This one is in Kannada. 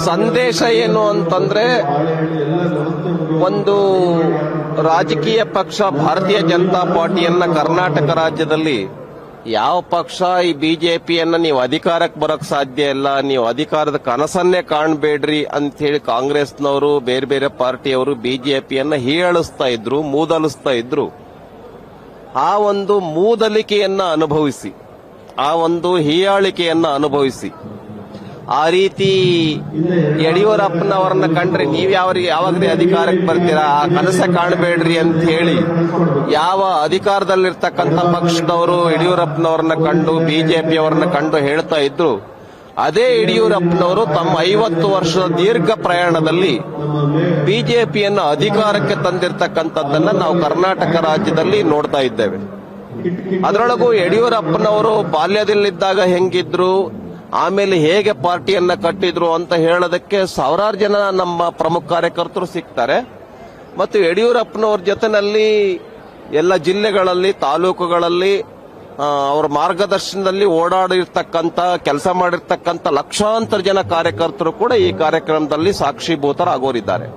ಸಂದೇಶ ಏನು ಅಂತಂದ್ರೆ, ಒಂದು ರಾಜಕೀಯ ಪಕ್ಷ ಭಾರತೀಯ ಜನತಾ ಪಾರ್ಟಿಯನ್ನ ಕರ್ನಾಟಕ ರಾಜ್ಯದಲ್ಲಿ ಯಾವ ಪಕ್ಷ ಈ ಬಿಜೆಪಿಯನ್ನ ನೀವು ಅಧಿಕಾರಕ್ಕೆ ಬರಕ್ ಸಾಧ್ಯ ಇಲ್ಲ, ನೀವು ಅಧಿಕಾರದ ಕನಸನ್ನೇ ಕಾಣಬೇಡ್ರಿ ಅಂತ ಹೇಳಿ ಕಾಂಗ್ರೆಸ್ನವರು ಬೇರೆ ಬೇರೆ ಪಾರ್ಟಿಯವರು ಬಿಜೆಪಿಯನ್ನ ಹೀಯಾಳಿಸ್ತಾ ಇದ್ರು, ಮೂದಲಿಸ್ತಾ ಇದ್ರು. ಆ ಒಂದು ಮೂದಲಿಕೆಯನ್ನ ಅನುಭವಿಸಿ, ಆ ಒಂದು ಹೀಯಾಳಿಕೆಯನ್ನ ಅನುಭವಿಸಿ, ಆ ರೀತಿ ಯಡಿಯೂರಪ್ಪನವರನ್ನ ಕಂಡ್ರೆ ನೀವ್ ಯಾವಾಗ್ರಿ ಅಧಿಕಾರಕ್ಕೆ ಬರ್ತೀರಾ, ಆ ಕನಸ ಕಾಣಬೇಡ್ರಿ ಅಂತ ಹೇಳಿ ಯಾವ ಅಧಿಕಾರದಲ್ಲಿರ್ತಕ್ಕಂಥ ಪಕ್ಷದವರು ಯಡಿಯೂರಪ್ಪನವರನ್ನ ಕಂಡು ಬಿಜೆಪಿಯವರನ್ನ ಕಂಡು ಹೇಳ್ತಾ ಇದ್ರು, ಅದೇ ಯಡಿಯೂರಪ್ಪನವರು ತಮ್ಮ 50 ವರ್ಷದ ದೀರ್ಘ ಪ್ರಯಾಣದಲ್ಲಿ ಬಿಜೆಪಿಯನ್ನು ಅಧಿಕಾರಕ್ಕೆ ತಂದಿರತಕ್ಕಂಥದ್ದನ್ನ ನಾವು ಕರ್ನಾಟಕ ರಾಜ್ಯದಲ್ಲಿ ನೋಡ್ತಾ ಇದ್ದೇವೆ. ಅದರೊಳಗೂ ಯಡಿಯೂರಪ್ಪನವರು ಬಾಲ್ಯದಲ್ಲಿದ್ದಾಗ ಹೆಂಗಿದ್ರು, ಆಮೇಲೆ ಹೇಗೆ ಪಾರ್ಟಿಯನ್ನ ಕಟ್ಟಿದ್ರು ಅಂತ ಹೇಳೋದಕ್ಕೆ ಸಾವಿರಾರು ಜನ ನಮ್ಮ ಪ್ರಮುಖ ಕಾರ್ಯಕರ್ತರು ಸಿಗ್ತಾರೆ. ಮತ್ತು ಯಡಿಯೂರಪ್ಪನವ್ರ ಜೊತೆನಲ್ಲಿ ಎಲ್ಲ ಜಿಲ್ಲೆಗಳಲ್ಲಿ, ತಾಲೂಕುಗಳಲ್ಲಿ ಅವರ ಮಾರ್ಗದರ್ಶನದಲ್ಲಿ ಓಡಾಡಿರ್ತಕ್ಕಂಥ, ಕೆಲಸ ಮಾಡಿರ್ತಕ್ಕಂಥ ಲಕ್ಷಾಂತರ ಜನ ಕಾರ್ಯಕರ್ತರು ಕೂಡ ಈ ಕಾರ್ಯಕ್ರಮದಲ್ಲಿ ಸಾಕ್ಷೀಭೂತರಾಗೋರಿದ್ದಾರೆ.